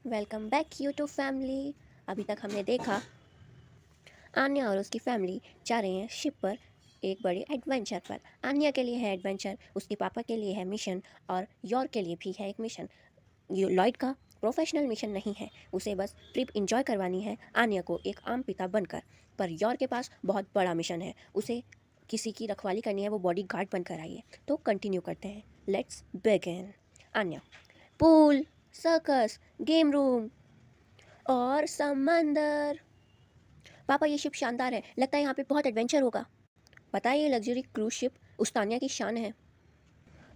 Welcome back YouTube family. अभी तक हमने देखा आन्या और उसकी फैमिली जा रहे हैं शिप पर एक बड़े एडवेंचर पर। आन्या के लिए है एडवेंचर, उसके पापा के लिए है मिशन और योर के लिए भी है एक मिशन। लॉयड का प्रोफेशनल मिशन नहीं है, उसे बस ट्रिप इंजॉय करवानी है आन्या को एक आम पिता बनकर। पर योर के पास बहुत बड़ा मिशन है, उसे किसी की रखवाली करनी है, वो बॉडी गार्ड बनकर आई है। तो कंटिन्यू करते हैं, let's begin. Anya, pool, circus, game room और समंदर। पापा ये शिप शानदार है, लगता है यहाँ पे बहुत एडवेंचर होगा। पता है ये लग्जरी क्रूज शिप उस्तानिया की शान है।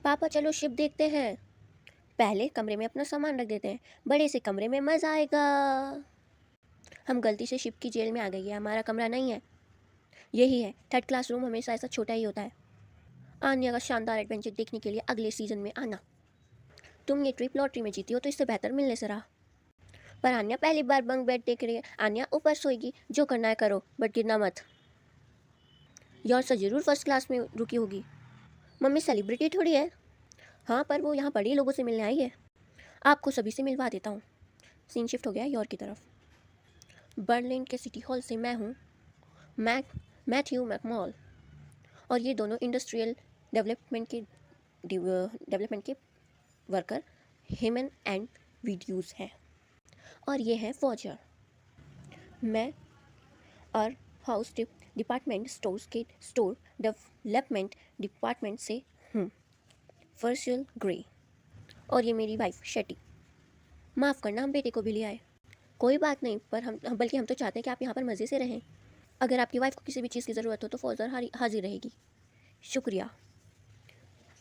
पापा चलो शिप देखते हैं। पहले कमरे में अपना सामान रख देते हैं, बड़े से कमरे में मज़ा आएगा। हम गलती से शिप की जेल में आ गई है, हमारा कमरा नहीं है। यही है, थर्ड क्लास रूम हमेशा ऐसा छोटा ही होता है। आन्या का शानदार एडवेंचर देखने के लिए अगले सीजन में आना। तुम ये ट्रिप लॉटरी में जीती हो तो इससे बेहतर मिलने से रहा। पर आन्या पहली बार बंक बेड देख रही है। आन्या ऊपर सोएगी, जो करना है करो बट गिरना मत। यार सर जरूर फर्स्ट क्लास में रुकी होगी। मम्मी सेलिब्रिटी थोड़ी है। हाँ पर वो यहाँ बड़े लोगों से मिलने आई है। आपको सभी से मिलवा देता हूँ। सीन शिफ्ट हो गया योर की तरफ। बर्लिन के सिटी हॉल से मैं हूँ मैथ्यू मैकमॉल, और ये दोनों इंडस्ट्रियल डेवलपमेंट के वर्कर हेमन एंड वीडियोज़ हैं। और ये है फॉजर। मैं और हाउस डिपार्टमेंट स्टोर्स के स्टोर डेवलपमेंट डिपार्टमेंट से हूँ, फर्शल ग्रे। और ये मेरी वाइफ शेटी। माफ़ करना, हम बेटे को भी ले आए। कोई बात नहीं, पर बल्कि हम तो चाहते हैं कि आप यहाँ पर मज़े से रहें। अगर आपकी वाइफ को किसी भी चीज़ की ज़रूरत हो तो फौजर हाजिर रहेगी। शुक्रिया।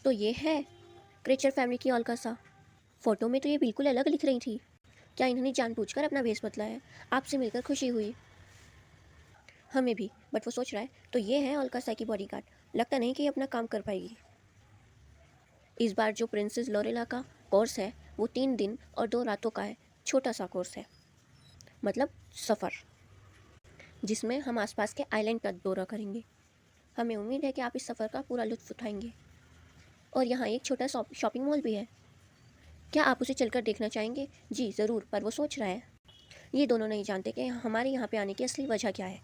तो ये है क्रेचर फैमिली की अलकासा। फ़ोटो में तो ये बिल्कुल अलग लिख रही थी। क्या इन्होंने जानबूझकर अपना भेस बदला है? आपसे मिलकर खुशी हुई। हमें भी, बट वो सोच रहा है तो ये है अलकासा की बॉडीगार्ड। लगता नहीं कि ये अपना काम कर पाएगी। इस बार जो प्रिंसेस लोरेला का कोर्स है वो 3 दिन और 2 रातों का है। छोटा सा कोर्स है, मतलब सफ़र, जिसमें हम आसपास के आइलैंड का दौरा करेंगे। हमें उम्मीद है कि आप इस सफ़र का पूरा लुत्फ़ उठाएंगे। और यहाँ एक छोटा शॉपिंग मॉल भी है। क्या आप उसे चलकर देखना चाहेंगे? जी ज़रूर, पर वो सोच रहा है। ये दोनों नहीं जानते कि हमारे यहाँ पे आने की असली वजह क्या है।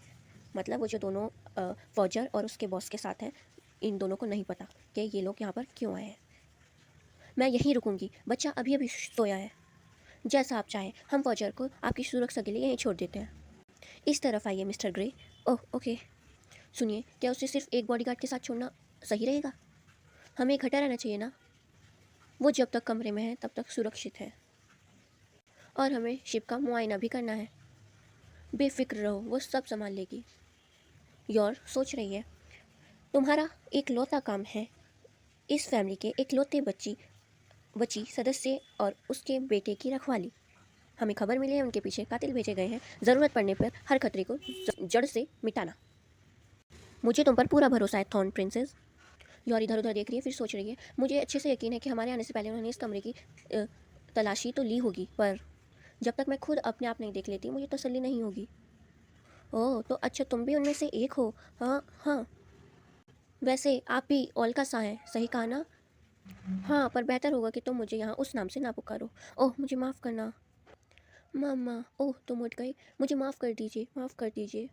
मतलब वो जो दोनों फौजर और उसके बॉस के साथ हैं, इन दोनों को नहीं पता कि ये लोग यहाँ पर क्यों आए हैं। मैं यहीं रुकूंगी, बच्चा अभी अभी सोया है। जैसा आप चाहें, हम फौजर को आपकी सुरक्षा के लिए यहीं छोड़ देते हैं। इस तरफ आइए मिस्टर ग्रे। Oh okay. सुनिए, क्या उसे सिर्फ एक बॉडीगार्ड के साथ छोड़ना सही रहेगा? हमें इकट्ठा रहना चाहिए ना। वो जब तक कमरे में है तब तक सुरक्षित है, और हमें शिप का मुआयना भी करना है। बेफिक्र रहो, वो सब संभाल लेगी। योर सोच रही है, तुम्हारा इकलौता काम है इस फैमिली के इकलौते बच्ची सदस्य और उसके बेटे की रखवाली। हमें खबर मिली है उनके पीछे कातिल भेजे गए हैं, ज़रूरत पड़ने पर हर खतरे को जड़ से मिटाना। मुझे तुम पर पूरा भरोसा है थॉर्न प्रिंसेस। योर इधर उधर देख रही है, फिर सोच रही है, मुझे अच्छे से यकीन है कि हमारे आने से पहले उन्होंने इस कमरे की तलाशी तो ली होगी, पर जब तक मैं खुद अपने आप नहीं देख लेती मुझे तसल्ली नहीं होगी। ओह तो अच्छा, तुम भी उनमें से एक हो। हाँ हाँ, वैसे आप भी ओल्का सा हैं, सही कहा ना? हाँ, पर बेहतर होगा कि तुम मुझे यहाँ उस नाम से ना पुकारो। ओह मुझे माफ़ करना। मामा, ओह तुम उठ गई, मुझे माफ़ कर दीजिए, माफ़ कर दीजिए।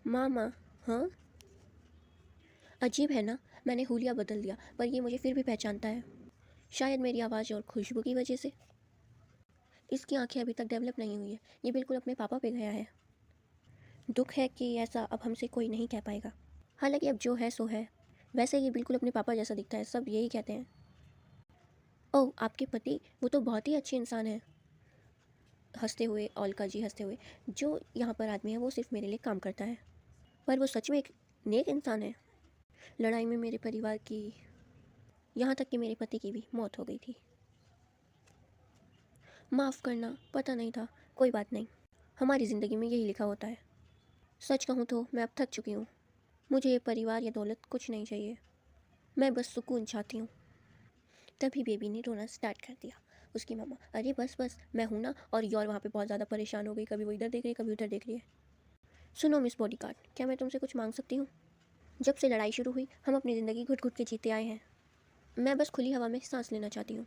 मामा, हाँ? अजीब है ना, मैंने हुलिया बदल दिया पर ये मुझे फिर भी पहचानता है। शायद मेरी आवाज़ और खुशबू की वजह से। इसकी आंखें अभी तक डेवलप नहीं हुई है, ये बिल्कुल अपने पापा पे गया है। दुख है कि ऐसा अब हमसे कोई नहीं कह पाएगा। हालांकि अब जो है सो है। वैसे ये बिल्कुल अपने पापा जैसा दिखता है, सब यही कहते हैं। ओह आपके पति, वो तो बहुत ही अच्छे इंसान हैं। हंसते हुए अलका जी हंसते हुए, जो यहाँ पर आदमी है वो सिर्फ मेरे लिए काम करता है, पर वो सच में एक नेक इंसान है। लड़ाई में मेरे परिवार की, यहाँ तक कि मेरे पति की भी मौत हो गई थी। माफ़ करना, पता नहीं था। कोई बात नहीं, हमारी ज़िंदगी में यही लिखा होता है। सच कहूँ तो मैं अब थक चुकी हूँ। मुझे ये परिवार या दौलत कुछ नहीं चाहिए, मैं बस सुकून चाहती हूँ। तभी बेबी ने रोना स्टार्ट कर दिया। उसकी मम्मा, अरे बस बस, मैं हूँ ना। और यौर वहाँ पे बहुत ज़्यादा परेशान हो गई, कभी वो इधर देख रही है कभी उधर देख रही है। सुनो मिस बॉडीगार्ड, क्या मैं तुमसे कुछ मांग सकती हूँ? जब से लड़ाई शुरू हुई हम अपनी ज़िंदगी घुट घुट के जीते आए हैं। मैं बस खुली हवा में सांस लेना चाहती हूँ।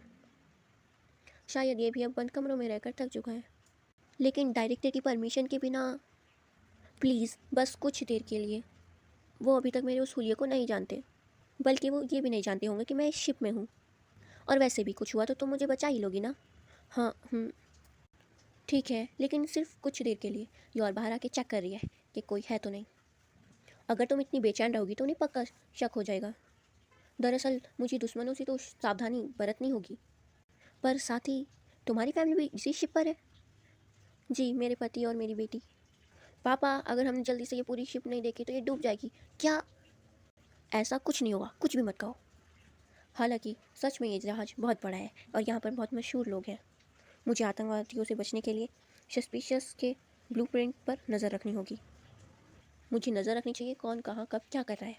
शायद ये भी अब बंद कमरों में रहकर थक चुका है। लेकिन डायरेक्टर की परमिशन के बिना प्लीज़ बस कुछ देर के लिए। वो अभी तक मेरे उस हुलिये को नहीं जानते, बल्कि वो ये भी नहीं जानते होंगे कि मैं इस शिप में हूँ। और वैसे भी कुछ हुआ तो तुम मुझे बचा ही लोगी ना। हाँ ठीक है, लेकिन सिर्फ कुछ देर के लिए। ये और बाहर आके चेक कर रही है कि कोई है तो नहीं। अगर तुम इतनी बेचैन रहोगी तो उन्हें पक्का शक हो जाएगा। दरअसल मुझे दुश्मनों से तो सावधानी बरतनी होगी, पर साथ ही तुम्हारी फैमिली भी इसी शिप पर है। जी, मेरे पति और मेरी बेटी। पापा, अगर हमने जल्दी से ये पूरी शिप नहीं देखी तो ये डूब जाएगी। क्या? ऐसा कुछ नहीं होगा, कुछ भी मत कहो। हालांकि सच में ये जहाज़ बहुत बड़ा है और यहाँ पर बहुत मशहूर लोग हैं। मुझे आतंकवादियों से बचने के लिए सस्पिशियस के ब्लूप्रिंट पर नज़र रखनी होगी। मुझे नज़र रखनी चाहिए कौन कहाँ कब क्या कर रहा है।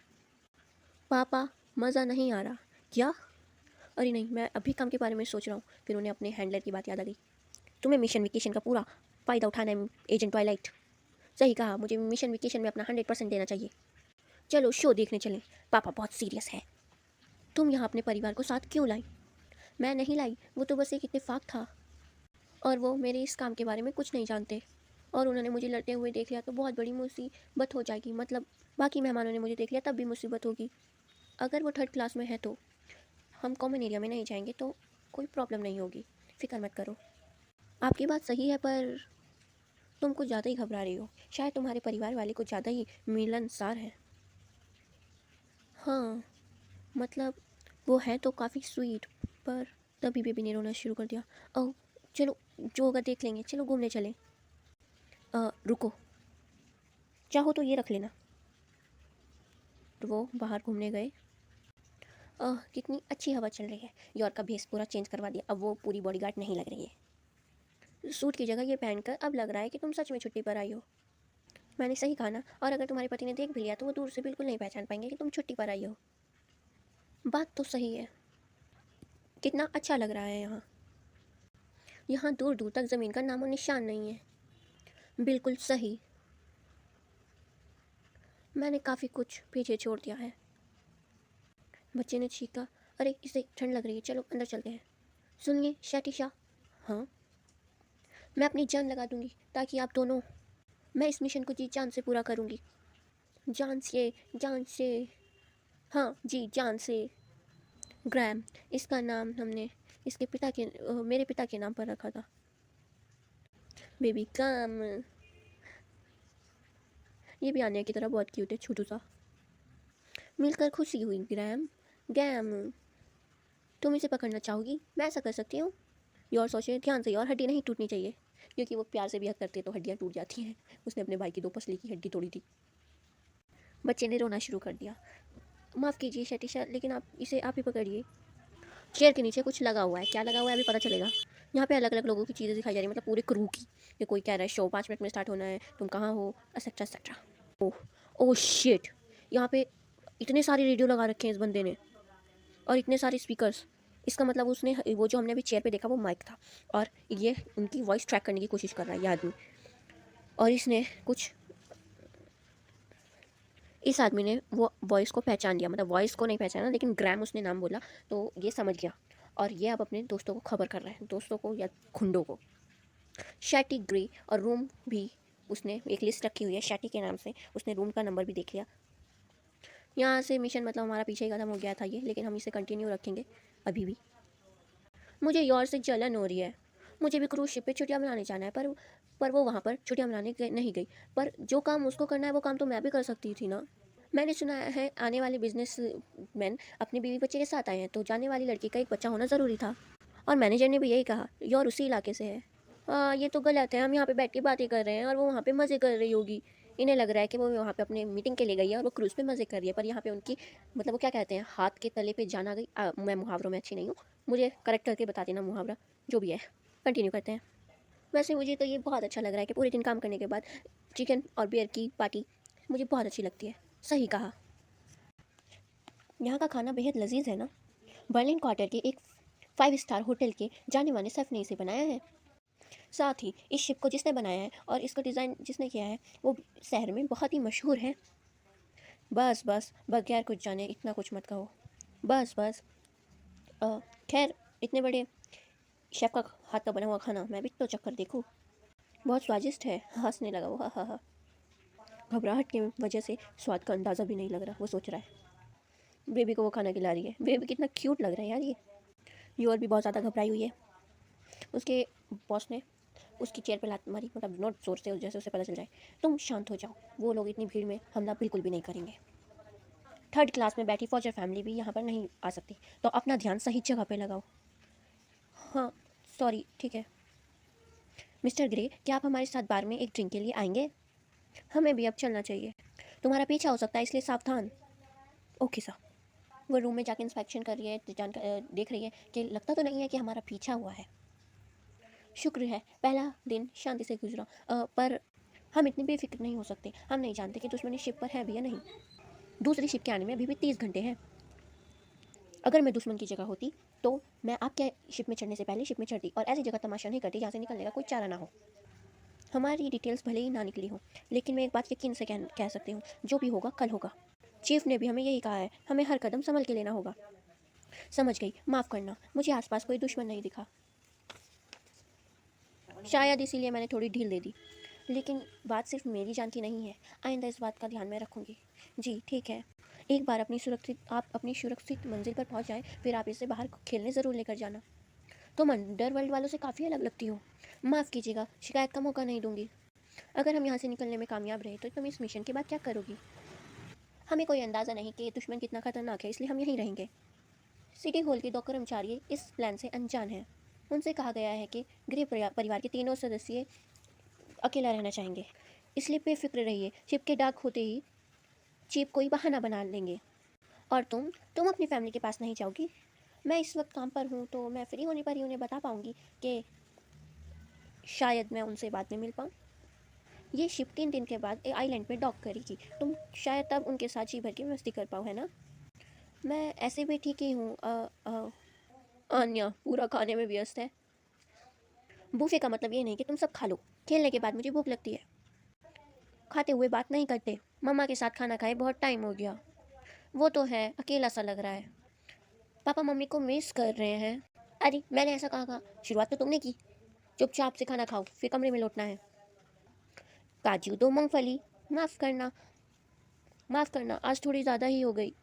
पापा, मज़ा नहीं आ रहा। क्या? अरे नहीं, मैं अभी काम के बारे में सोच रहा हूँ। फिर उन्हें अपने हैंडलर की बात याद आ गई। तुम्हें मिशन वेकेशन का पूरा फ़ायदा उठाना है एजेंट ट्वाइलाइट। सही कहा, मुझे मिशन वेकेशन में अपना 100% देना चाहिए। चलो शो देखने चलें। पापा बहुत सीरियस है। तुम यहाँ अपने परिवार को साथ क्यों लाई? मैं नहीं लाई, वो तो बस एक इत्तेफाक था। और वो मेरे इस काम के बारे में कुछ नहीं जानते। और उन्होंने मुझे लड़ते हुए देख लिया तो बहुत बड़ी मुसीबत हो जाएगी। मतलब बाकी मेहमानों ने मुझे देख लिया तब भी मुसीबत होगी। अगर वो 3rd क्लास में है तो हम कॉमन एरिया में नहीं जाएंगे तो कोई प्रॉब्लम नहीं होगी। फिक्र मत करो। आपकी बात सही है, पर तुम कुछ ज़्यादा ही घबरा रही हो। शायद तुम्हारे परिवार वाले कुछ ज़्यादा ही मिलनसार हैं। हाँ, मतलब वो है तो काफ़ी स्वीट, पर तभी बेबी ने रोना शुरू कर दिया। ओह, चलो जो होगा देख लेंगे। चलो घूमने चलें। रुको, चाहो तो ये रख लेना। तो वो बाहर घूमने गए। कितनी अच्छी हवा चल रही है। यॉर का भेस पूरा चेंज करवा दिया। अब वो पूरी बॉडीगार्ड नहीं लग रही है। सूट की जगह ये पहनकर अब लग रहा है कि तुम सच में छुट्टी पर आई हो। मैंने सही कहा ना? और अगर तुम्हारे पति ने देख भी लिया तो वो दूर से बिल्कुल नहीं पहचान पाएंगे कि तुम छुट्टी पर आई हो। बात तो सही है। कितना अच्छा लग रहा है यहाँ। यहाँ दूर दूर तक ज़मीन का नामो निशान नहीं है। बिल्कुल सही। मैंने काफ़ी कुछ पीछे छोड़ दिया है। बच्चे ने चीखा, अरे इसे ठंड लग रही है, चलो अंदर चलते हैं। सुनिए शैटी शाह। हाँ? मैं अपनी जान लगा दूंगी ताकि आप दोनों। मैं इस मिशन को जी जान से पूरा करूंगी। जान से, जान से। हाँ जी, जान से। ग्रैम, इसका नाम हमने इसके पिता के मेरे पिता के नाम पर रखा था। बेबी काम। ये भी आने की तरह बहुत क्यूट है, छोटू सा। मिलकर खुशी हुई ग्रैम। गैम, तुम इसे पकड़ना चाहोगी? मैं ऐसा कर सकती हूँ। योर सोचे ध्यान से, और हड्डी नहीं टूटनी चाहिए, क्योंकि वो प्यार से भी हक करती है तो हड्डियाँ टूट जाती हैं। उसने अपने भाई की 2 पसली की हड्डी तोड़ी थी। बच्चे ने रोना शुरू कर दिया। माफ़ कीजिए शैटिशा, लेकिन आप ही पकड़िए। चेयर के नीचे कुछ लगा हुआ है। क्या लगा हुआ है अभी पता चलेगा। यहाँ पे अलग अलग लोगों की चीज़ें दिखाई जा रही है, मतलब पूरे क्रू की। कि कोई कह रहा है शो 5 मिनट में स्टार्ट होना है, तुम कहाँ हो, एक्सेट्रा एक्सेट्रा। ओह, ओह शिट। यहाँ पे इतने सारे रेडियो लगा रखे हैं इस बंदे ने, और इतने सारे स्पीकर्स। इसका मतलब उसने वो जो हमने अभी चेयर पे देखा वो माइक था, और ये उनकी वॉइस ट्रैक करने की कोशिश कर रहा है ये आदमी। और इसने कुछ इस आदमी ने वो वॉइस को पहचान लिया, मतलब वॉइस को नहीं पहचाना लेकिन ग्रैम उसने नाम बोला तो ये समझ गया। और ये अब अपने दोस्तों को खबर कर रहा है, दोस्तों को या खुंडों को। शैटी ग्रे और रूम भी उसने एक लिस्ट रखी हुई है शैटी के नाम से। उसने रूम का नंबर भी देख लिया। यहाँ से मिशन मतलब हमारा पीछे ही ख़त्म हो गया था ये, लेकिन हम इसे कंटिन्यू रखेंगे अभी भी। मुझे योर से जलन हो रही है। मुझे भी क्रूज शिप पे छुट्टियाँ मनाने जाना है, पर वो वहाँ पर छुट्टियाँ मनाने नहीं गई। पर जो काम उसको करना है वो काम तो मैं भी कर सकती थी ना। मैंने सुना है आने वाले बिजनेस मैन अपने बीवी बच्चे के साथ आए हैं, तो जाने वाली लड़की का एक बच्चा होना ज़रूरी था। और मैनेजर ने भी यही कहा, योर उसी इलाके से है। ये तो गलत है। हम यहाँ पे बैठ के बातें कर रहे हैं और वो वहाँ पे मज़े कर रही होगी। इन्हें लग रहा है कि वो वहाँ पे अपने मीटिंग के लिए गई है और वो क्रूज़ पे मज़े कर रही है, पर यहाँ पे उनकी मतलब वो क्या कहते हैं, हाथ के तले पे जाना गई। मैं मुहावरों में अच्छी नहीं हूँ, मुझे करेक्ट करके बता देना मुहावरा जो भी है। कंटिन्यू करते हैं। वैसे मुझे तो ये बहुत अच्छा लग रहा है कि पूरे दिन काम करने के बाद चिकन और बियर की पार्टी मुझे बहुत अच्छी लगती है। सही कहा। यहाँ का खाना बेहद लजीज है ना। बर्लिन क्वार्टर के एक 5 स्टार होटल के जाने माने शेफ ने इसे बनाया है। साथ ही इस शिप को जिसने बनाया है और इसका डिज़ाइन जिसने किया है वो शहर में बहुत ही मशहूर है। बस बस, बगैर कुछ जाने इतना कुछ मत कहो। बस बस। खैर, इतने बड़े शेफ़ का हाथ का बना हुआ खाना मैं भी तो चक्कर देखूँ। बहुत स्वादिष्ट है। हँसने लगा वो, हा हा हा। घबराहट की वजह से स्वाद का अंदाज़ा भी नहीं लग रहा, वो सोच रहा है। बेबी को वो खाना खिला रही है। बेबी कितना क्यूट लग रहा है यार ये। यूर भी बहुत ज़्यादा घबराई हुई है। उसके बॉस ने उसकी चेयर पे लात मारी, मतलब नॉट जोर से, जैसे उसे पता चल जाए। तुम शांत हो जाओ, वो लोग इतनी भीड़ में हमला बिल्कुल भी नहीं करेंगे। थर्ड क्लास में बैठी फौजर फैमिली भी यहाँ पर नहीं आ सकती, तो अपना ध्यान सही जगह पे लगाओ। हाँ सॉरी, ठीक है। मिस्टर ग्रे, क्या आप हमारे साथ बार में एक ड्रिंक के लिए आएंगे? हमें भी अब चलना चाहिए। तुम्हारा पीछा हो सकता है, इसलिए सावधान। Okay sir. वो रूम में जाके इंस्पेक्शन कर रही है, देख रही है कि लगता तो नहीं है कि हमारा पीछा हुआ है। शुक्र है पहला दिन शांति से गुजरा, पर हम इतने बेफिक्र नहीं हो सकते। हम नहीं जानते कि दुश्मनी शिप पर है भी या नहीं। दूसरी शिप के आने में अभी भी 30 घंटे हैं। अगर मैं दुश्मन की जगह होती तो मैं आपके शिप में चढ़ने से पहले शिप में चढ़ती और ऐसी जगह तमाशा नहीं करती जहाँ से निकलने का कोई चारा ना हो। हमारी डिटेल्स भले ही ना निकली हो, लेकिन मैं एक बात यकीन से कह सकती हूँ, जो भी होगा कल होगा। चीफ ने भी हमें यही कहा है, हमें हर कदम संभल के लेना होगा। समझ गई, माफ़ करना, मुझे आसपास कोई दुश्मन नहीं दिखा। शायद इसीलिए मैंने थोड़ी ढील दे दी, लेकिन बात सिर्फ मेरी जान की नहीं है। आइंदा इस बात का ध्यान में रखूँगी। जी ठीक है। एक बार आप अपनी सुरक्षित मंजिल पर पहुंच जाए, फिर आप इसे बाहर खेलने ज़रूर लेकर जाना। तुम अंडरवर्ल्ड वालों से काफ़ी अलग लगती हो। माफ़ कीजिएगा, शिकायत का मौका नहीं दूंगी। अगर हम यहाँ से निकलने में कामयाब रहे तो तुम इस मिशन के बाद क्या करोगी? हमें कोई अंदाज़ा नहीं कि दुश्मन कितना खतरनाक है, इसलिए हम यहीं रहेंगे। सिटी हॉल के 2 कर्मचारी इस प्लान से अनजान हैं। उनसे कहा गया है कि गृह परिवार के तीनों सदस्य अकेला रहना चाहेंगे, इसलिए बेफिक्र रहिए। शिप के डाक होते ही चीफ कोई बहाना बना लेंगे। और तुम अपनी फैमिली के पास नहीं जाओगी? मैं इस वक्त काम पर हूँ, तो मैं फ्री होने पर ही उन्हें बता पाऊँगी कि शायद मैं उनसे बाद में मिल पाऊँ। ये शिप 3 दिन के बाद आइलैंड में डॉक करेगी। तुम शायद तब उनके साथ जी भर की मस्ती कर पाओ, है ना? मैं ऐसे भी ठीक ही हूँ। आन्या पूरा खाने में व्यस्त है। बूफे का मतलब ये नहीं कि तुम सब खा लो। खेलने के बाद मुझे भूख लगती है। खाते हुए बात नहीं करते। मम्मा के साथ खाना खाए बहुत टाइम हो गया। वो तो है, अकेला सा लग रहा है। पापा मम्मी को मिस कर रहे हैं। अरे मैंने ऐसा कहा? शुरुआत तो तुमने की। चुपचाप से खाना खाओ, फिर कमरे में लौटना है। काजू दो, मूंगफली। माफ़ करना, माफ़ करना, आज थोड़ी ज़्यादा ही हो गई।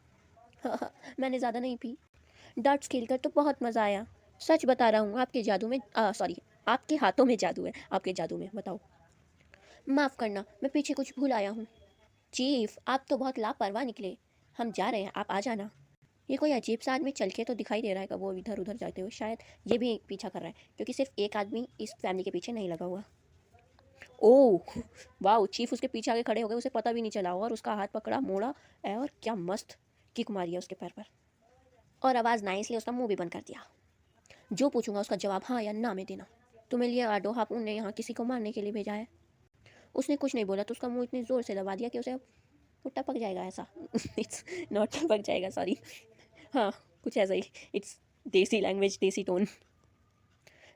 मैंने ज़्यादा नहीं पी। डार्ट्स खेलकर तो बहुत मज़ा आया। सच बता रहा हूँ, आपके जादू में सॉरी, आपके हाथों में जादू है। आपके जादू में बताओ। माफ़ करना, मैं पीछे कुछ भूल आया हूँ। चीफ, आप तो बहुत लापरवाह निकले। हम जा रहे हैं, आप आ जाना। ये कोई अजीब सा आदमी चल के तो दिखाई दे रहा है कि वो इधर उधर जाते हुए। शायद ये भी पीछा कर रहा है, क्योंकि सिर्फ एक आदमी इस फैमिली के पीछे नहीं लगा हुआ। ओह वाह, चीफ उसके पीछे आगे खड़े हो गए, उसे पता भी नहीं चला और उसका हाथ पकड़ा, मोड़ा है और क्या मस्त किक मारी है उसके पैर पर। और आवाज़ ना आई इसलिए उसका मुंह भी बंद कर दिया। जो पूछूंगा उसका जवाब हाँ या ना में देना। तुम्हें लिए आडो हापुन ने यहाँ किसी को मारने के लिए भेजा है? उसने कुछ नहीं बोला तो उसका मुंह इतनी ज़ोर से दबा दिया कि उसे वो टपक जाएगा ऐसा। इट्स नॉट टपक जाएगा, सॉरी। हाँ, कुछ ऐसा ही। इट्स देसी लैंग्वेज, देसी टोन।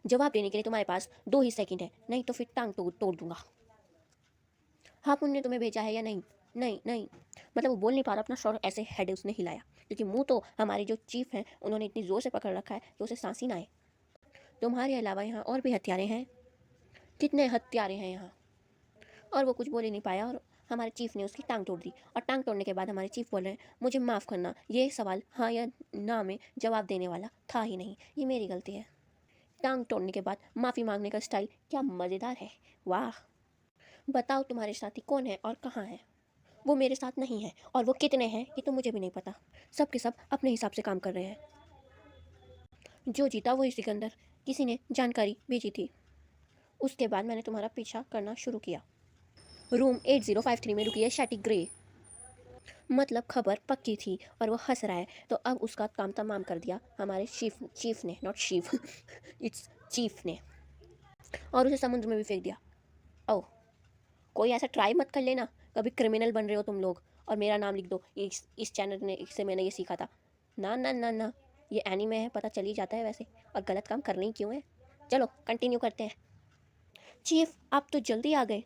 जवाब देने के लिए तुम्हारे पास 2 ही सेकंड है, नहीं तो फिर टांग तोड़ दूंगा। हापुन ने तुम्हें भेजा है या नहीं? नहीं नहीं, मतलब वो बोल नहीं पा रहा, अपना सर ऐसे हेड उसने हिलाया, क्योंकि मुंह तो हमारे जो चीफ हैं उन्होंने इतनी ज़ोर से पकड़ रखा है कि उसे सांस ही ना आए। तुम्हारे अलावा यहाँ और भी हत्यारे हैं? कितने हत्यारे हैं यहाँ? और वो कुछ बोल ही नहीं पाया और हमारे चीफ ने उसकी टांग तोड़ दी। और टांग तोड़ने के बाद हमारे चीफ बोल रहे हैं, मुझे माफ़ करना, ये सवाल हाँ या ना में जवाब देने वाला था ही नहीं, ये मेरी गलती है। टांग तोड़ने के बाद माफ़ी मांगने का स्टाइल क्या मज़ेदार है। वाह। बताओ तुम्हारे साथी कौन है और कहाँ है? वो मेरे साथ नहीं है, और वो कितने हैं ये तो मुझे भी नहीं पता। सब के सब अपने हिसाब से काम कर रहे हैं। जो जीता वही सिकंदर। किसी ने जानकारी भेजी थी। उसके बाद मैंने तुम्हारा पीछा करना शुरू किया। रूम 8053 में रुकी है शैटी ग्रे। मतलब खबर पक्की थी और वो हंस रहा है, तो अब उसका काम तमाम कर दिया हमारे चीफ ने, नॉट शीफ। इट्स चीफ ने। और उसे समुद्र में भी फेंक दिया। ओह, कोई ऐसा ट्राई मत कर लेना, कभी क्रिमिनल बन रहे हो तुम लोग और मेरा नाम लिख दो। इस चैनल ने, इससे मैंने ये सीखा था। ना ना ना ना, ये एनीमे है, पता चल ही जाता है वैसे, और गलत काम करने ही क्यों है। चलो कंटिन्यू करते हैं। चीफ, आप तो जल्दी आ गए।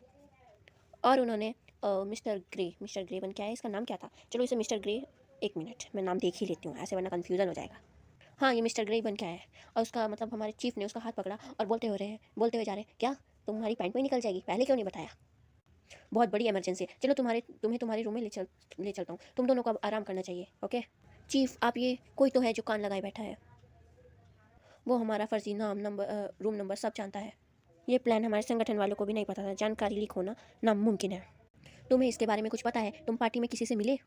और उन्होंने मिस्टर ग्रे बन, क्या है इसका नाम, क्या था? चलो इसे मिस्टर ग्रे, एक मिनट मैं नाम देख ही लेती हूँ ऐसे, वरना कन्फ्यूज़न हो जाएगा। हाँ, ये मिस्टर ग्रे बन के आया है और उसका मतलब हमारे चीफ ने उसका हाथ पकड़ा और बोलते हुए जा रहे हैं, क्या तुम्हारी पैंट में निकल जाएगी, पहले क्यों नहीं बताया? बहुत बड़ी इमरजेंसी है, चलो तुम्हें तुम्हारे रूम में ले चलता हूँ, तुम दोनों को अब आराम करना चाहिए, ओके? चीफ, आप ये कोई तो है जो कान लगाए बैठा है, वो हमारा फर्जी नाम, नंबर, रूम नंबर सब जानता है। ये प्लान हमारे संगठन वालों को भी नहीं पता था, जानकारी लीक होना नामुमकिन है। तुम्हें इसके बारे में कुछ पता है? तुम पार्टी में किसी से मिले?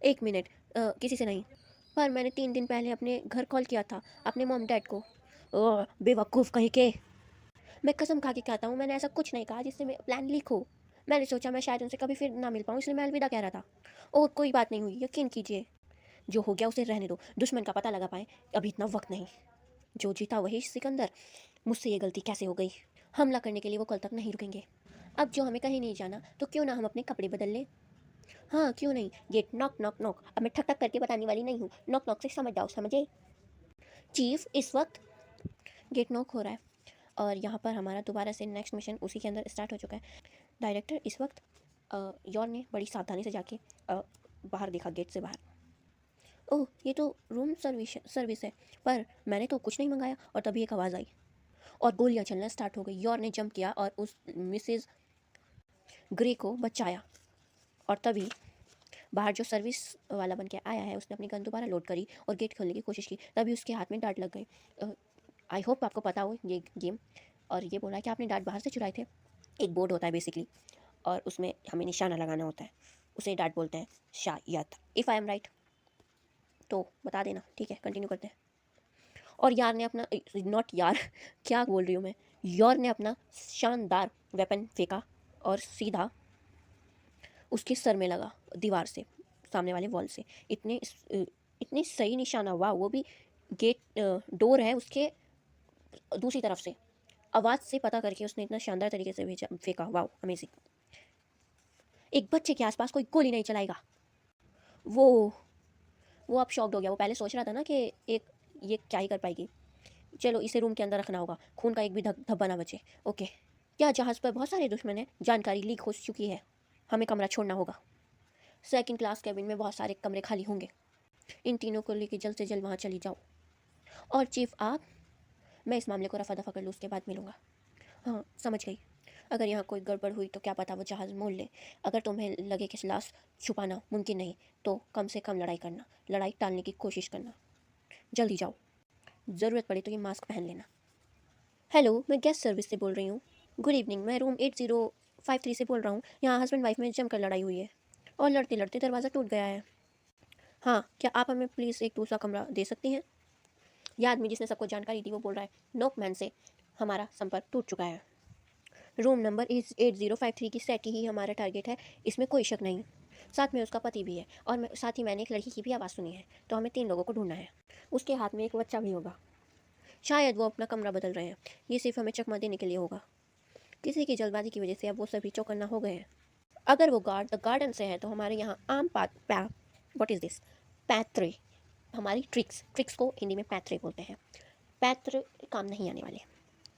1 मिनट, किसी से नहीं, पर मैंने 3 दिन पहले अपने घर कॉल किया था, अपने मॉम डैड को। ओह बेवकूफ़ कहीं के, मैं कसम खा के कहता हूँ मैंने ऐसा कुछ नहीं कहा जिससे मैं प्लान लीक हो। मैंने सोचा मैं शायद उनसे कभी फिर ना मिल पाऊँ, इसलिए मैं अलविदा कह रहा था। और कोई बात नहीं हुई, यकीन कीजिए। जो हो गया उसे रहने दो, दुश्मन का पता लगा पाए, अभी इतना वक्त नहीं। जो जीता वही सिकंदर। मुझसे ये गलती कैसे हो गई? हमला करने के लिए वो कल तक नहीं रुकेंगे। अब जो हमें कहीं नहीं जाना, तो क्यों ना हम अपने कपड़े बदल लें? हाँ क्यों नहीं। गेट नॉक नॉक नॉक, अब मैं ठक ठक करके बताने वाली नहीं हूँ, नॉक नॉक से समझ जाओ, समझे? चीफ, इस वक्त गेट नॉक हो रहा है और यहाँ पर हमारा दोबारा से नेक्स्ट मिशन उसी के अंदर स्टार्ट हो चुका है। डायरेक्टर इस वक्त यॉर ने बड़ी सावधानी से जाके बाहर देखा, गेट से बाहर। ओह, ये तो रूम सर्विस है, पर मैंने तो कुछ नहीं मंगाया। और तभी एक आवाज़ आई और गोलियां चलना स्टार्ट हो गई। यॉर ने जंप किया और उस मिसेस ग्रे को बचाया। और तभी बाहर जो सर्विस वाला बन के आया है, उसने अपनी गन दोबारा लोड करी और गेट खोलने की कोशिश की। तभी उसके हाथ में डार्ट लग गई। आई होप आपको पता हो ये गेम। और ये बोला कि आपने डार्ट बाहर से चुराए थे। एक बोर्ड होता है बेसिकली, और उसमें हमें निशाना लगाना होता है, उसे डार्ट बोलते हैं शायद, इफ़ आई एम राइट। तो बता देना, ठीक है? कंटिन्यू करते हैं। और यार ने अपना, नॉट यार क्या बोल रही हूँ मैं, यॉर ने अपना शानदार वेपन फेंका और सीधा उसके सर में लगा, दीवार से, सामने वाले वॉल से। इतनी सही निशाना, वाह! वो भी गेट डोर है उसके दूसरी तरफ से। आवाज़ से पता करके उसने इतना शानदार तरीके से भेजा, फेंका, वाह अमेजिंग। एक बच्चे के आसपास कोई गोली नहीं चलाएगा। वो वो अब शॉक्ड हो गया। वो पहले सोच रहा था ना कि एक ये क्या ही कर पाएगी। चलो इसे रूम के अंदर रखना होगा, खून का एक भी धब्बा ना बचे, ओके? क्या जहाज़ पर बहुत सारे दुश्मन हैं? जानकारी लीक हो चुकी है, हमें कमरा छोड़ना होगा। सेकंड क्लास कैबिन में बहुत सारे कमरे खाली होंगे, इन तीनों को लेकर जल्द से जल्द वहाँ चली जाओ। और चीफ आप, मैं इस मामले को रफा दफा कर लूँ, उसके बाद मिलूँगा। हाँ समझ गई। अगर यहाँ कोई गड़बड़ हुई तो क्या पता वो जहाज़ मोड़ ले। अगर तुम्हें लगे कि लाश छुपाना मुमकिन नहीं, तो कम से कम लड़ाई करना, लड़ाई टालने की कोशिश करना। जल्दी जाओ, ज़रूरत पड़े तो ये मास्क पहन लेना। हेलो, मैं गेस्ट सर्विस से बोल रही हूँ। गुड इवनिंग, मैं रूम 8053 से बोल रहा हूँ। यहाँ हस्बैंड वाइफ में जमकर लड़ाई हुई है और लड़ते लड़ते दरवाज़ा टूट गया है। हाँ, क्या आप हमें प्लीज़ एक दूसरा कमरा दे सकती हैं? यह आदमी जिसने सबको जानकारी दी वो बोल रहा है, नोकमैन से हमारा संपर्क टूट चुका है। रूम नंबर इस 8053 की सेट ही हमारा टारगेट है, इसमें कोई शक नहीं। साथ में उसका पति भी है और साथ ही मैंने एक लड़की की भी आवाज़ सुनी है। तो हमें 3 लोगों को ढूंढना है। उसके हाथ में एक बच्चा भी होगा। शायद वो अपना कमरा बदल रहे हैं। ये सिर्फ हमें चकमा देने के लिए होगा। किसी की जल्दबाजी की वजह से अब वो सभी चौकन्ना हो गए हैं। अगर वो गार्ड द गार्डन से है तो हमारे यहाँ आम व्हाट इज़ दिस, पैत्रे, हमारी ट्रिक्स को हिंदी में पैत्रे बोलते हैं। पैत्र काम नहीं आने वाले।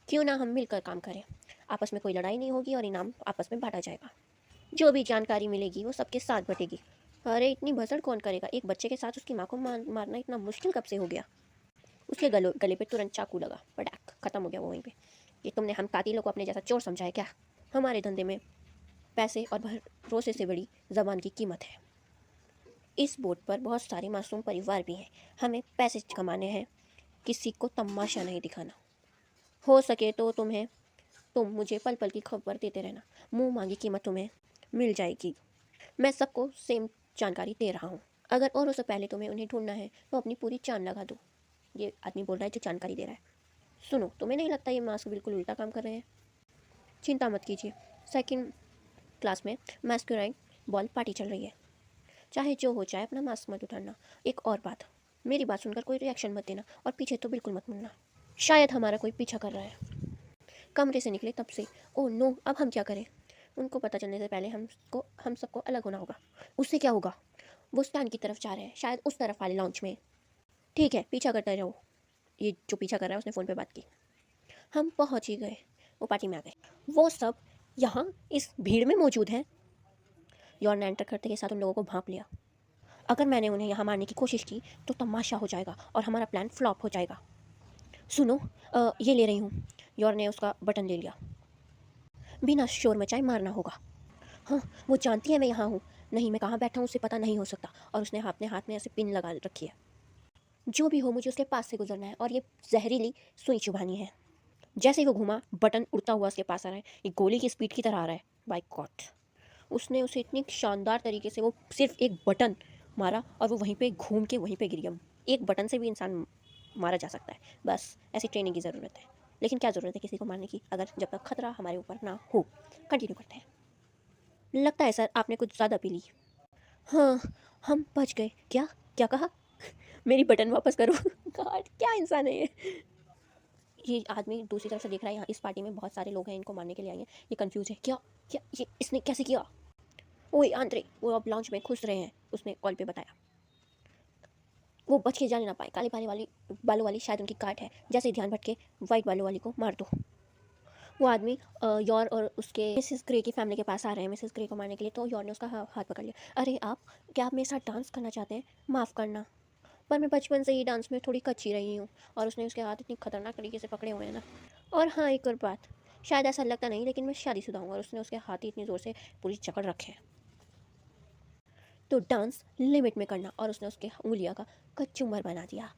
क्यों ना हम मिलकर काम करें, आपस में कोई लड़ाई नहीं होगी और इनाम आपस में बांटा जाएगा। जो भी जानकारी मिलेगी वो सबके साथ बटेगी। अरे इतनी भसड़ कौन करेगा? एक बच्चे के साथ उसकी माँ को मारना इतना मुश्किल कब से हो गया? उसके गले पे तुरंत चाकू लगा, पटाक, खत्म हो गया वो वहीं पे। ये तुमने हम कातिलों को अपने जैसा चोर समझा है क्या? हमारे धंधे में पैसे और भरोसे से बड़ी ज़बान की कीमत है। इस बोर्ड पर बहुत सारे मासूम परिवार भी हैं। हमें पैसे कमाने हैं, किसी को तमाशा नहीं दिखाना। हो सके तो तुम मुझे पल पल की खबर देते रहना, मुंह मांगी कीमत तुम्हें मिल जाएगी। मैं सबको सेम जानकारी दे रहा हूँ। अगर औरों से पहले तुम्हें उन्हें ढूंढना है तो अपनी पूरी जान लगा दो। ये आदमी बोल रहा है जो जानकारी दे रहा है। सुनो, तुम्हें नहीं लगता ये मास्क बिल्कुल उल्टा काम कर रहे हैं? चिंता मत कीजिए, सेकंड क्लास में मैस्कुराइन बॉल पार्टी चल रही है। चाहे जो हो जाए अपना मास्क मत उठाना। एक और बात, मेरी बात सुनकर कोई रिएक्शन मत देना और पीछे तो बिल्कुल मत मुड़ना। शायद हमारा कोई पीछा कर रहा है। कमरे से निकले तब से, ओह नो, अब हम क्या करें? उनको पता चलने से पहले हम सबको अलग होना होगा। उससे क्या होगा? वो स्टैंड की तरफ जा रहे हैं, शायद उस तरफ वाले लॉन्च में। ठीक है, पीछा करते रहो। ये जो पीछा कर रहा है उसने फ़ोन पे बात की। हम पहुंच ही गए, वो पार्टी में आ गए। वो सब यहाँ इस भीड़ में मौजूद हैं। यौन ने एंटर करते के साथ उन लोगों को भांप लिया। अगर मैंने उन्हें यहाँ मारने की कोशिश की तो तमाशा हो जाएगा और हमारा प्लान फ्लॉप हो जाएगा। सुनो, ये ले रही हूँ। यॉर ने उसका बटन ले लिया। बिना शोर मचाए मारना होगा। हाँ, वो जानती है मैं यहाँ हूँ। नहीं, मैं कहाँ बैठा हूँ उसे पता नहीं हो सकता। और उसने अपने हाथ में ऐसे पिन लगा रखी है। जो भी हो, मुझे उसके पास से गुजरना है और ये जहरीली सुई चुभानी है। जैसे ही वो घूमा, बटन उड़ता हुआ उसके पास आ रहा है। ये गोली की स्पीड की तरह आ रहा है। By God! उसने उसे इतनी शानदार तरीके से वो सिर्फ एक बटन मारा और वो वहीं पे घूम के वहीं पे गिर गया। एक बटन से भी इंसान मारा जा सकता है। बस ऐसी ट्रेनिंग की ज़रूरत है। लेकिन क्या ज़रूरत है किसी को मारने की, अगर जब तक खतरा हमारे ऊपर ना हो। कंटिन्यू करते हैं। लगता है सर आपने कुछ ज़्यादा पी ली। हाँ, हम बच गए। क्या? क्या कहा? मेरी बटन वापस करो। गॉड, क्या इंसान है ये। ये आदमी दूसरी तरफ से देख रहा है। यहाँ इस पार्टी में बहुत सारे लोग हैं, इनको मारने के लिए आए हैं। ये कंफ्यूज है। क्या क्या ये इसने कैसे किया? ओए आंद्रे, वो अब लॉन्च में घुस रहे हैं, उसने कॉल पे बताया। वो बच के जाने ना पाए। काले बालों वाली शायद उनकी काट है। जैसे ही ध्यान भटके, वाइट बालों वाली को मार दो। वो आदमी यॉर और उसके मिसेस ग्रे की फैमिली के पास आ रहे हैं मिसेस ग्रे को मारने के लिए। तो यॉर ने उसका हाथ पकड़ लिया। अरे आप, क्या आप मेरे साथ डांस करना चाहते हैं? माफ़ करना, पर मैं बचपन से ही डांस में थोड़ी कच्ची रही हूँ। और उसने उसके हाथ इतनी खतरनाक तरीके से पकड़े हुए हैं ना। और हाँ, एक और बात, शायद ऐसा लगता नहीं लेकिन मैं शादीशुदा हूँ। और उसने उसके हाथ ही इतनी ज़ोर से पूरी जकड़ रखे हैं। तो डांस लिमिट में करना। और उसने उसके उंगलियाँ का कचूमर बना दिया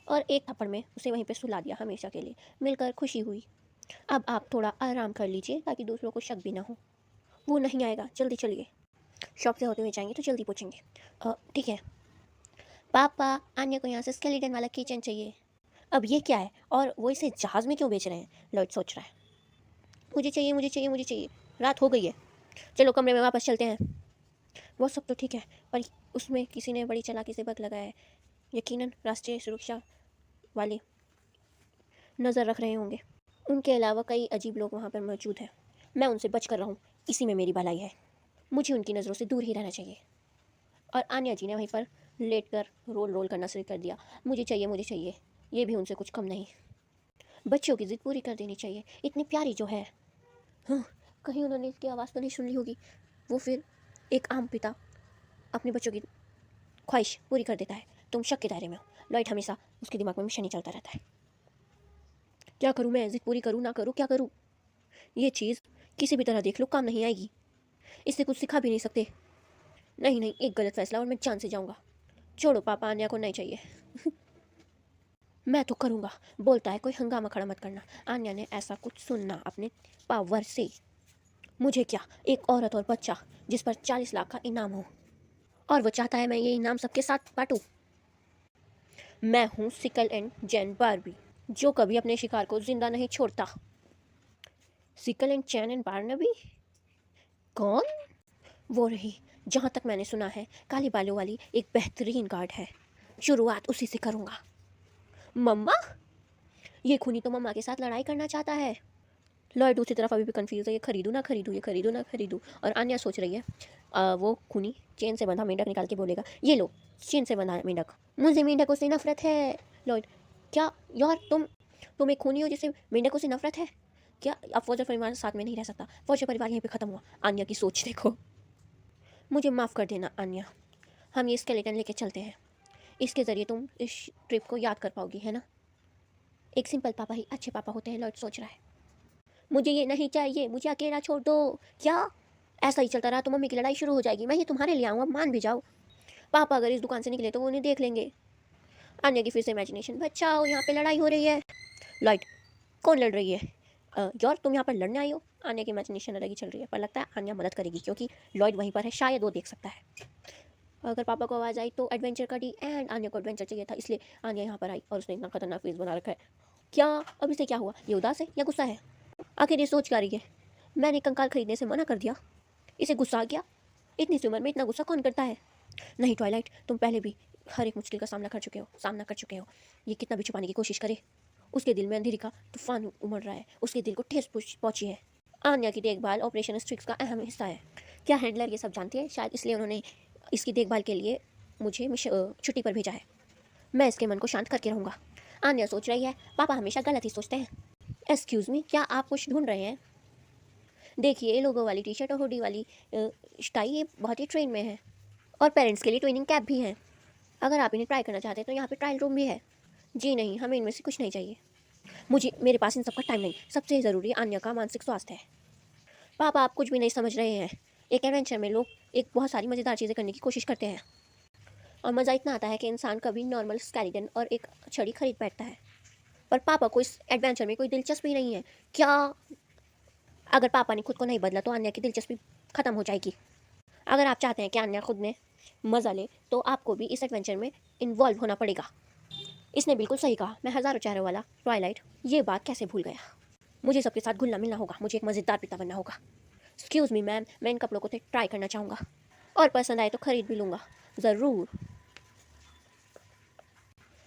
और एक थप्पड़ में उसे वहीं पे सुला दिया हमेशा के लिए। मिलकर खुशी हुई। अब आप थोड़ा आराम कर लीजिए ताकि दूसरों को शक भी ना हो। वो नहीं आएगा, जल्दी चलिए। शॉप से होते हुए जाएंगे तो जल्दी पूछेंगे। ठीक है। पापा, आन्या को यहाँ से स्केलेटन वाला किचन चाहिए। अब ये क्या है? और वो इसे जहाज़ में क्यों बेच रहे हैं? लॉयड सोच रहा है। मुझे चाहिए, मुझे चाहिए, मुझे चाहिए। रात हो गई है, चलो कमरे में वापस चलते हैं। वो सब तो ठीक है, पर उसमें किसी ने बड़ी चालाकी से बग लगाया है। यकीनन राष्ट्रीय सुरक्षा वाले नज़र रख रहे होंगे। उनके अलावा कई अजीब लोग वहाँ पर मौजूद हैं। मैं उनसे बच कर रहूँ, इसी में मेरी भलाई है। मुझे उनकी नज़रों से दूर ही रहना चाहिए। और आन्या जी ने वहीं पर लेट कर रोल रोल करना शुरू कर दिया। मुझे चाहिए, मुझे चाहिए। ये भी उनसे कुछ कम नहीं। बच्चों की ज़िद पूरी कर देनी चाहिए, इतनी प्यारी जो है। हाँ, कहीं उन्होंने इसकी आवाज़ तो नहीं सुन ली होगी। वो फिर एक आम पिता अपने बच्चों की ख्वाहिश पूरी कर देता है। तुम शक के दायरे में हो। लॉयड हमेशा उसके दिमाग में मिशन ही चलता रहता है। क्या करूँ मैं? ज़िद पूरी करूँ ना करूँ, क्या करूँ? ये चीज़ किसी भी तरह देख लो काम नहीं आएगी। इससे कुछ सिखा भी नहीं सकते। नहीं नहीं, एक गलत फैसला और मैं जान से जाऊँगा। छोड़ो, पापा आन्या को नहीं चाहिए। मैं तो करूँगा। बोलता है कोई हंगामा खड़ा मत करना। आन्या ने ऐसा कुछ सुनना अपने पावर से। मुझे क्या, एक औरत और बच्चा जिस पर 40 लाख का इनाम हो। और वो चाहता है मैं ये इनाम सबके साथ बांटूं। मैं हूँ सिकल एंड जैन बारबी, जो कभी अपने शिकार को जिंदा नहीं छोड़ता। Sickle and chain and Barnaby? कौन? वो रही, जहाँ तक मैंने सुना है, काली बालों वाली एक बेहतरीन गार्ड है। शुरुआत उसी से करूँगा। मम्मा? ये खूनी तो मम्मा के साथ लड़ाई करना चाहता है। लॉयड दूसरी तरफ अभी भी कंफ्यूज है। ये खरीदूँ ना खरीदूँ, ये खरीदूँ ना खरीदूँ। और आन्या सोच रही है। वो खूनी चेन से बंधा मेंढक निकाल के बोलेगा, ये लो चेन से बंधा मेंढक। मुझे मेंढकों से नफरत है। लॉयड, क्या यार, तुम एक खूनी हो जिसे मेंढकों से नफरत है? क्या अब फौजर परिवार साथ में नहीं रह सकता? फौजर परिवार यहीं पे ख़त्म हुआ। आन्या की सोच देखो। मुझे माफ़ कर देना आन्या, हम ये स्केलेटन लेके चलते हैं। इसके ज़रिए तुम इस ट्रिप को याद कर पाओगी, है ना? एक सिंपल पापा ही अच्छे पापा होते हैं, लॉयड सोच रहा है। मुझे ये नहीं चाहिए, मुझे अकेला छोड़ दो। क्या? ऐसा ही चलता रहा तो मम्मी की लड़ाई शुरू हो जाएगी। मैं ये तुम्हारे लिए आऊँ, अब मान भी जाओ। पापा अगर इस दुकान से निकले तो वो उन्हें देख लेंगे। आन्या की फिर से इमेजिनेशन, बचाओ यहाँ पे लड़ाई हो रही है। लाइट, कौन लड़ रही है? यार तुम यहाँ पर लड़ने आई हो? आन्या की इमेजिनेशन अलग ही चल रही है, पर लगता है आन्या मदद करेगी क्योंकि लॉयड वहीं पर है, शायद वो देख सकता है। अगर पापा को आवाज़ आई तो एडवेंचर का डी एंड आन्या को एडवेंचर चाहिए था, इसलिए आन्या यहाँ पर आई और उसने इतना खतरनाक फेस बना रखा है। क्या? अब इसे क्या हुआ? ये उदास है या गुस्सा है? आखिर ये सोच क्या रही है? मैंने कंकाल खरीदने से मना कर दिया, इसे गुस्सा आ गया? इतनी सी उम्र में इतना गुस्सा कौन करता है? नहीं ट्वाइलाइट, तुम पहले भी हर एक मुश्किल का सामना कर चुके हो। ये कितना भी छुपाने की कोशिश करे, उसके दिल में अंधेरी का तूफान उमड़ रहा है। उसके दिल को ठेस पहुंची है। आन्या की देखभाल ऑपरेशन स्ट्रिक्स का अहम हिस्सा है। क्या हैंडलर ये सब जानती है? शायद इसलिए उन्होंने इसकी देखभाल के लिए मुझे छुट्टी पर भेजा है। मैं इसके मन को शांत करके रहूँगा। आन्या सोच रही है, पापा हमेशा गलत ही सोचते हैं। एक्सक्यूज़ मी, क्या आप कुछ ढूंढ रहे हैं? देखिए, लोगो वाली टी शर्ट और हुडी वाली टाई, ये बहुत ही ट्रेंड में है। और पेरेंट्स के लिए ट्विनिंग कैप भी हैं। अगर आप इन्हें ट्राई करना चाहते हैं तो यहाँ पे ट्रायल रूम भी है। जी नहीं, हमें इनमें से कुछ नहीं चाहिए। मेरे पास इन सबका टाइम नहीं। सबसे ज़रूरी आन्या का मानसिक स्वास्थ्य है। पापा, आप कुछ भी नहीं समझ रहे हैं। एक एडवेंचर में लोग एक बहुत सारी मज़ेदार चीज़ें करने की कोशिश करते हैं, और मज़ा इतना आता है कि इंसान कभी नॉर्मल स्केलेटन और एक छड़ी खरीद बैठता है। पर पापा को इस एडवेंचर में कोई दिलचस्पी नहीं है। क्या? अगर पापा ने खुद को नहीं बदला तो आन्या की दिलचस्पी ख़त्म हो जाएगी। अगर आप चाहते हैं कि आन्या खुद में मज़ा ले तो आपको भी इस एडवेंचर में इन्वॉल्व होना पड़ेगा। इसने बिल्कुल सही कहा। मैं हज़ारों चेहरों वाला ट्वाइलाइट ये बात कैसे भूल गया। मुझे सबके साथ घुलना मिलना होगा। मुझे एक मज़ेदार पिता बनना होगा। एक्सक्यूज़ मी मैम, मैं इन कपड़ों को ट्राई करना चाहूँगा, और पसंद आए तो ख़रीद भी लूँगा। ज़रूर।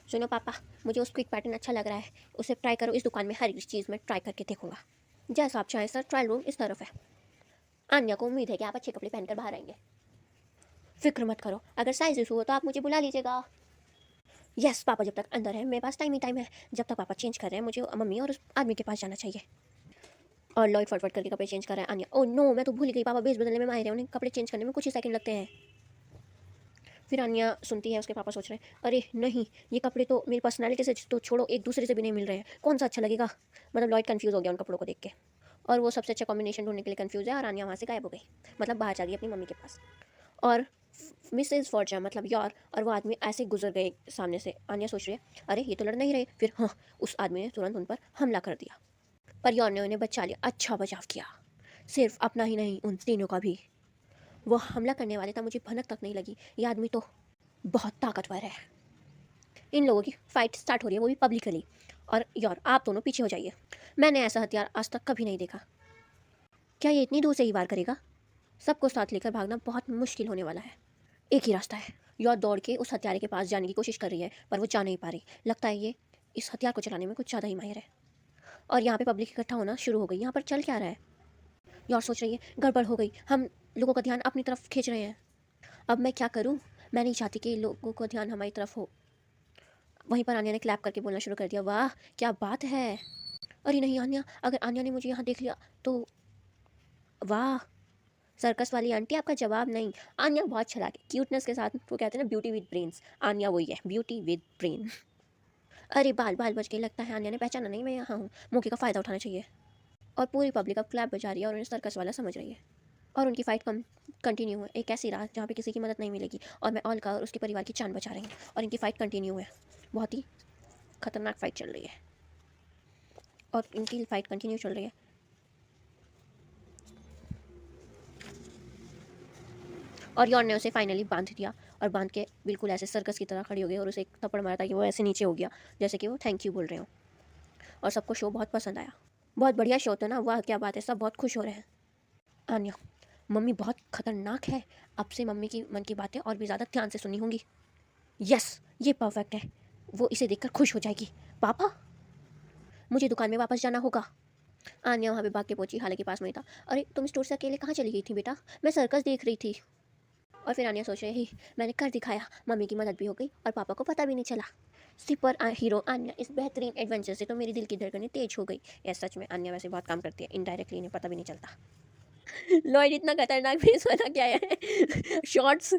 सुनो पापा, मुझे उस क्विक पैटर्न अच्छा लग रहा है। उसे ट्राई करो। इस दुकान में हर एक चीज़ में ट्राई करके देखूँगा। जैसा आप चाहें सर। ट्रायल रूम इस तरफ है। आन्या को उम्मीद है कि आप अच्छे कपड़े पहनकर बाहर आएंगे। फिक्र मत करो, अगर साइज इशू हो तो आप मुझे बुला लीजिएगा। यस पापा, जब तक अंदर है मेरे पास टाइम ही टाइम है। जब तक पापा चेंज कर रहे हैं मुझे मम्मी और उस आदमी के पास जाना चाहिए। और लॉयड फटफट करके कपड़े चेंज कर रहा है आन्या। ओह नो, मैं तो भूल गई। पापा बेस बदलने में माहिर है। उन्हें कपड़े चेंज करने में कुछ ही सेकंड लगते हैं। फिर आन्या सुनती है उसके पापा सोच रहे हैं, अरे नहीं, ये कपड़े तो मेरी पर्सनालिटी से तो छोड़ो, एक दूसरे से भी नहीं मिल रहे हैं। कौन सा अच्छा लगेगा? मतलब लॉयड कंफ्यूज हो गया उन कपड़ों को देख के, और वो सबसे अच्छा कॉम्बिनेशन ढूंढने के लिए कंफ्यूज है। और आन्या वहाँ से गायब हो गई, मतलब बाहर चली अपनी मम्मी के पास। और मिसेज फॉर्जा मतलब यार, और वो आदमी ऐसे गुजर गए सामने से। आन्या सोच रही है, अरे ये तो लड़ नहीं रहे। फिर हाँ, उस आदमी ने तुरंत उन पर हमला कर दिया, पर यौन ने उन्हें बचा लिया। अच्छा बचाव किया, सिर्फ अपना ही नहीं उन तीनों का भी। वो हमला करने वाले था, मुझे भनक तक नहीं लगी। ये आदमी तो बहुत ताकतवर है। इन लोगों की फाइट स्टार्ट हो रही है, वो भी पब्लिकली। और यार आप दोनों पीछे हो जाइए। मैंने ऐसा हथियार आज तक कभी नहीं देखा। क्या ये इतनी दूर से ही वार करेगा? सबको साथ लेकर भागना बहुत मुश्किल होने वाला है। एक ही रास्ता है। यौर दौड़ के उस हथियारे के पास जाने की कोशिश कर रही है, पर वो जा नहीं पा रही। लगता है ये इस हथियार को चलाने में कुछ ज़्यादा ही माहिर है। और यहाँ पे पब्लिक इकट्ठा होना शुरू हो गई। यहाँ पर चल क्या रहा है? यौर सोच रही है, गड़बड़ हो गई, हम लोगों का ध्यान अपनी तरफ खींच रहे हैं। अब मैं क्या करूँ? मैं नहीं चाहती कि लोगों का ध्यान हमारी तरफ हो। वहीं पर आन्या ने क्लैप करके बोलना शुरू कर दिया, वाह क्या बात है। अरे नहीं आन्या, अगर आन्या ने मुझे यहाँ देख लिया तो। वाह, सर्कस वाली आंटी आपका जवाब नहीं। आन्या बहुत चालाक है, क्यूटनेस के साथ। वो कहते हैं ना ब्यूटी विद ब्रेन्स, आन्या वही है, ब्यूटी विद ब्रेन। अरे बाल बाल बच गए। लगता है आन्या ने पहचाना नहीं मैं यहाँ हूँ। मौके का फ़ायदा उठाना चाहिए। और पूरी पब्लिक अब क्लैप बजा रही है और उन्हें सर्कस वाला समझ रही है। और उनकी फ़ाइट कंटिन्यू है। एक ऐसी रात जहाँ पे किसी की मदद नहीं मिलेगी, और मैं ऑलका और उसके परिवार की जान बचा रही हूँ। और इनकी फ़ाइट कंटिन्यू है। बहुत ही खतरनाक फ़ाइट चल रही है, और इनकी फ़ाइट कंटिन्यू चल रही है। और यौन ने उसे फाइनली बांध दिया, और बांध के बिल्कुल ऐसे सर्कस की तरह खड़ी हो गई, और उसे एक थप्पड़ मारा था कि वो ऐसे नीचे हो गया जैसे कि वो थैंक यू बोल रहे हो। और सबको शो बहुत पसंद आया। बहुत बढ़िया शो था ना, वाह क्या बात है, सब बहुत खुश हो रहे हैं। आन्या, मम्मी बहुत खतरनाक है। अब से मम्मी की मन की बातें और भी ज़्यादा ध्यान से सुनी होंगी। यस, ये परफेक्ट है। वो इसे देखकर खुश हो जाएगी। पापा, मुझे दुकान में वापस जाना होगा। आन्या वहाँ पे भाग के पहुंची, हालांकि पास में ही था। अरे तुम स्टोर से अकेले कहाँ चली गई थी बेटा? मैं सर्कस देख रही थी। और फिर आन्या सोच रही, मैंने कर दिखाया, मम्मी की मदद भी हो गई और पापा को पता भी नहीं चला। सुपर हीरो आन्या इस बेहतरीन एडवेंचर से तो मेरी दिल की धड़कनें तेज हो गई। या सच में आन्या वैसे बहुत काम करती है, इनडायरेक्टली इन्हें पता भी नहीं चलता। लॉयड इतना खतरनाक फेस बना क्या है। शॉर्ट्स,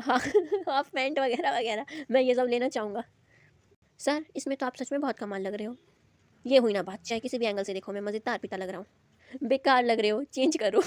हाफ पैंट वगैरह वगैरह, मैं ये सब लेना चाहूँगा। सर इसमें तो आप सच में बहुत कमाल लग रहे हो। ये हुई ना बात, चाहे किसी भी एंगल से देखो मैं मज़ेदार पिता लग रहा हूँ। बेकार लग रहे हो, चेंज करो।